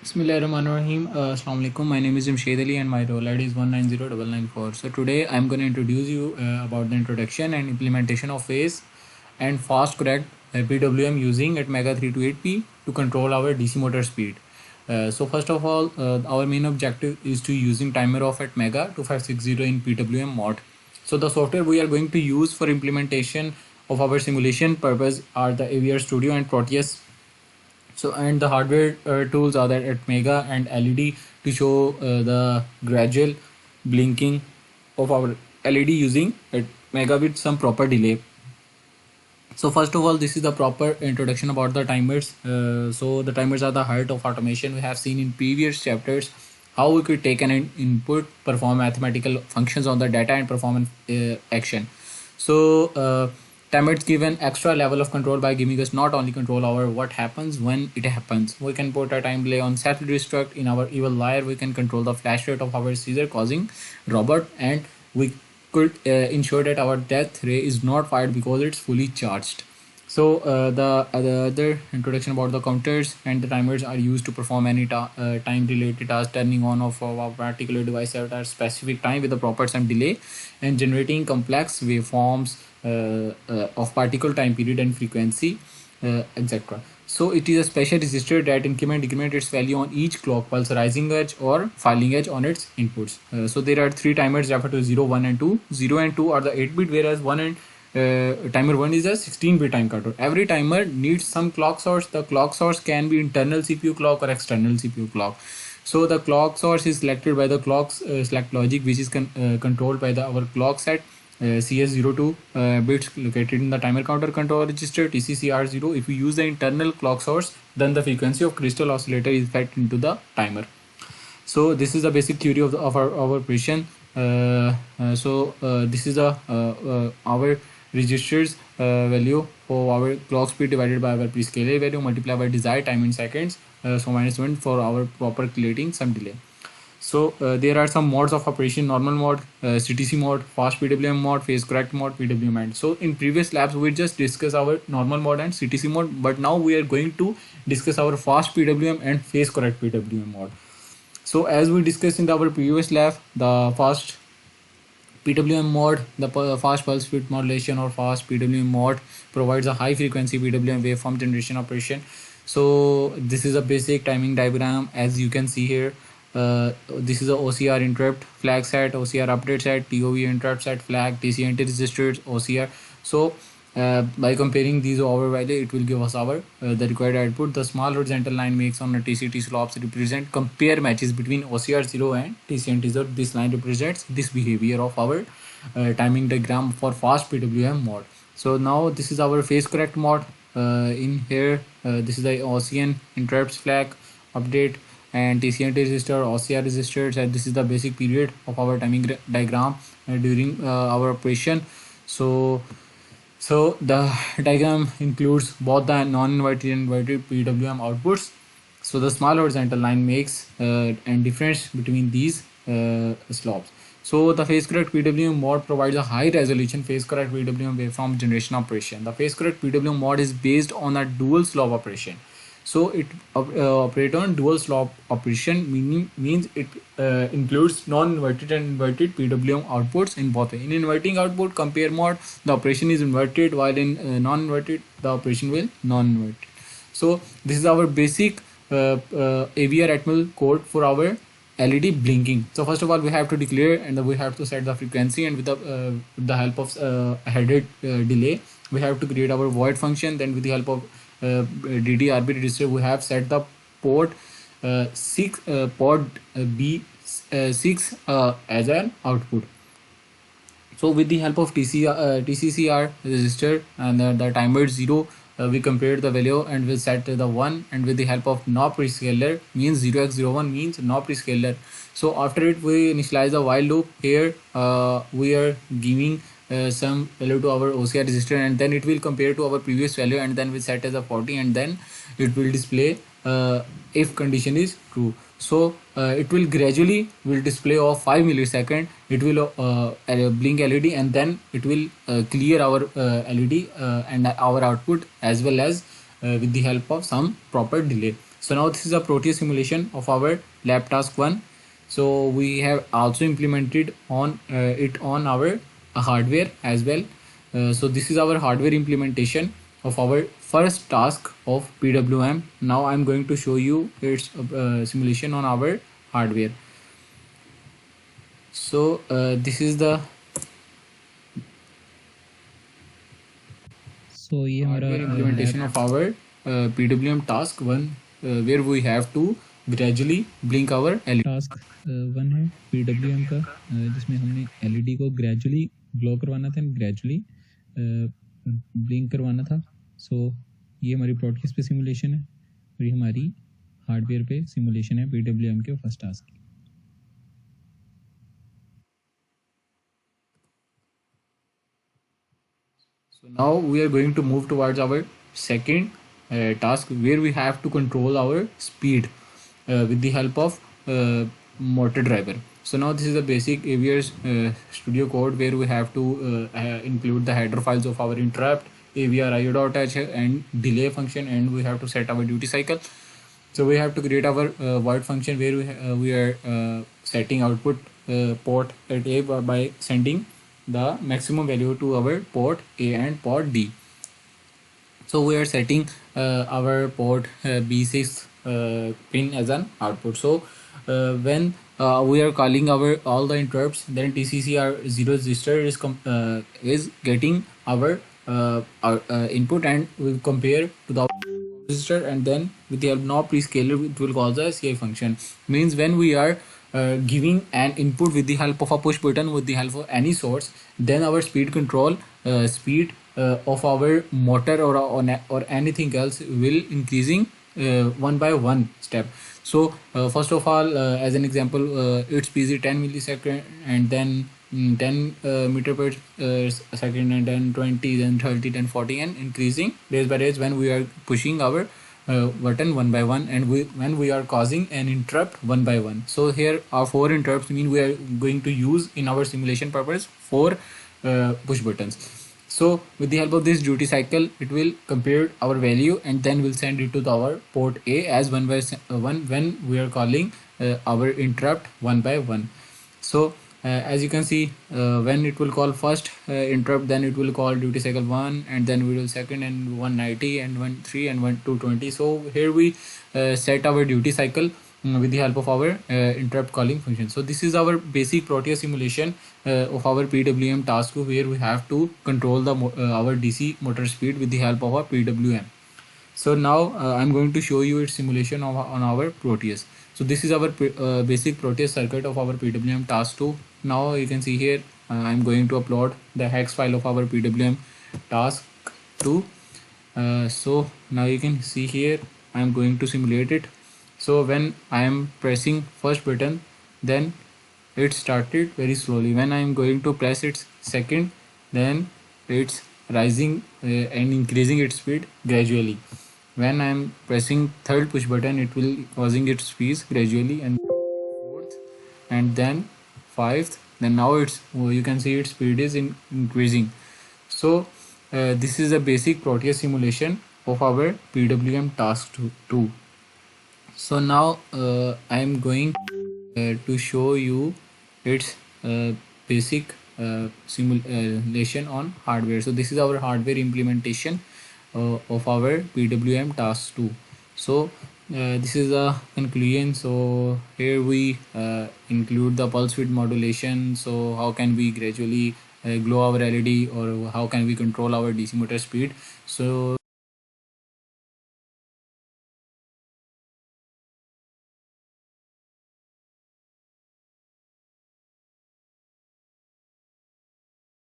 Bismillahirrahmanirrahim. Assalamu alaikum. My name is Jamshed Ali and my role ID is 190994. So today I'm going to introduce you about the introduction and implementation of phase and fast correct PWM using at Mega 328P to control our DC motor speed. So first of all, our main objective is to using timer off at Mega 2560 in PWM mod. So the software we are going to use for implementation of our simulation purpose are the AVR Studio and Proteus. So and the hardware tools are that at Mega and LED to show the gradual blinking of our LED using at Mega with some proper delay. So first of all, this is the proper introduction about the timers. So the timers are the heart of automation. We have seen in previous chapters how we could take an input, perform mathematical functions on the data and perform an action. So timers give an extra level of control by giving us not only control over what happens when it happens. We can put a time delay on self-destruct. In our evil liar, we can control the flash rate of our seizure causing robot, and we could ensure that our death ray is not fired because it's fully charged. So the other introduction about the counters and the timers are used to perform any time related task, turning on of a particular device at a specific time with a proper time delay and generating complex waveforms of particle time period and frequency, etc. So it is a special register that decrement its value on each clock pulse rising edge or falling edge on its inputs. So there are three timers referred to 0, 1 and 2. 0 and 2 are the 8-bit, whereas 1 and timer 1 is a 16-bit time counter. Every timer needs some clock source. The clock source can be internal CPU clock or external CPU clock. So the clock source is selected by the clock select logic, which is controlled by our clock set CS02 bits located in the timer counter control register TCCR0. If we use the internal clock source, then the frequency of crystal oscillator is fed into the timer. So this is the basic theory of our operation. This is our registers value for our clock speed divided by our prescaler value multiplied by desired time in seconds. So -1 for our proper creating some delay. So there are some modes of operation: normal mode, CTC mode, fast PWM mode, phase correct mode, PWM mode. So in previous labs we just discussed our normal mode and CTC mode, but now we are going to discuss our fast PWM and phase correct PWM mode. So as we discussed in our previous lab, the fast PWM mode, the fast pulse width modulation or fast PWM mode provides a high frequency PWM waveform generation operation. So this is a basic timing diagram as you can see here. This is a OCR interrupt flag set, OCR update set, TOV interrupt set flag, TCNT registers, OCR. So by comparing these over value, it will give us our the required output. The small horizontal line makes on a TCT slopes represent compare matches between OCR0 and TCNT0. This line represents this behavior of our timing diagram for fast PWM mode. So now this is our phase correct mode. In here, this is the OCN interrupts flag update and TCNT register, OCR registers, and this is the basic period of our timing diagram during our operation. So the diagram includes both the non-inverted and inverted PWM outputs. So the small horizontal line makes and difference between these slopes. So the phase correct PWM mode provides a high resolution phase correct PWM waveform generation operation. The phase correct PWM mode is based on a dual slope operation. So it operates on dual slope operation, means it includes non-inverted and inverted PWM outputs in both. In inverting output compare mode, the operation is inverted, while in non-inverted the operation will non-inverted. So this is our basic AVR Atmel code for our LED blinking. So first of all, we have to declare and we have to set the frequency, and with the help of headed delay, we have to create our void function. Then with the help of DDRB register, we have set the port 6 port B6 as an output. So with the help of TCCR register and the timer 0, we compared the value and we set the 1, and with the help of no prescaler means 0x01 means no prescaler. So after it we initialize the while loop. Here we are giving some value to our OCR register, and then it will compare to our previous value, and then we set as a 40, and then it will display if condition is true. So it will gradually will display of 5 millisecond. It will blink LED, and then it will clear our LED and our output, as well as with the help of some proper delay. So now this is a Proteus simulation of our lab task 1. So we have also implemented on it on our hardware as well. So this is our hardware implementation of our first task of PWM. Now I'm going to show you its simulation on our hardware. So this is the ये हमारा hardware implementation of our PWM task 1 where we have to gradually blink our LED. Task 1 है PWM का, जिसमें हमने LED को gradually glow करवाना था, gradually blink करवाना था. सो ये हमारी प्रोटोस पे सिमुलेशन है और ये हमारी हार्डवेयर पे सिमुलेशन है PWM के फर्स्ट टास्क की. So now we are going to move towards our second task where we have to control our speed with the help of motor driver. So now this is the basic AVR studio code where we have to include the header files of our interrupt, AVR IO.h and delay function, and we have to set our duty cycle. So we have to create our void function where we are setting output port at A by sending the maximum value to our port A and port D. So we are setting our port B6 pin as an output. So when we are calling our all the interrupts, then TCCR0 register is getting our input, and we compare to the register, and then with the help of prescaler it will call the CI function. Means when we are giving an input with the help of a push button with the help of any source, then our speed control speed of our motor or anything else will increasing one by one step. So first of all, as an example, it's busy 10 millisecond, and then 10 meter per second, and then 20, then 30, then 40, and increasing days by days when we are pushing our button one by one, and when we are causing an interrupt one by one. So here our 4 interrupts mean we are going to use in our simulation purpose 4 push buttons. So with the help of this duty cycle, it will compare our value and then we'll send it to our port A as one by one when we are calling our interrupt one by one. So as you can see, when it will call first interrupt, then it will call duty cycle 1, and then we will second, and 190, and 13, and 220. So here we set our duty cycle with the help of our interrupt calling function. So this is our basic Proteus simulation of our PWM task where we have to control the our DC motor speed with the help of our PWM. So now I'm going to show you its simulation on our Proteus. So this is our basic Proteus circuit of our PWM task 2. Now you can see here I'm going to upload the hex file of our PWM task 2. So now you can see here I'm going to simulate it. So when I am pressing first button, then it started very slowly. When I am going to press its second, then it's rising and increasing its speed gradually. When I am pressing third push button, it will causing its speed gradually, and fourth, and then fifth. Then now it's you can see its speed is increasing. So this is a basic Proteus simulation of our PWM task 2. So now I am going to show you its basic simulation on hardware. So this is our hardware implementation of our PWM task 2. So this is a conclusion. So here we include the pulse width modulation. So how can we gradually glow our LED, or how can we control our DC motor speed? So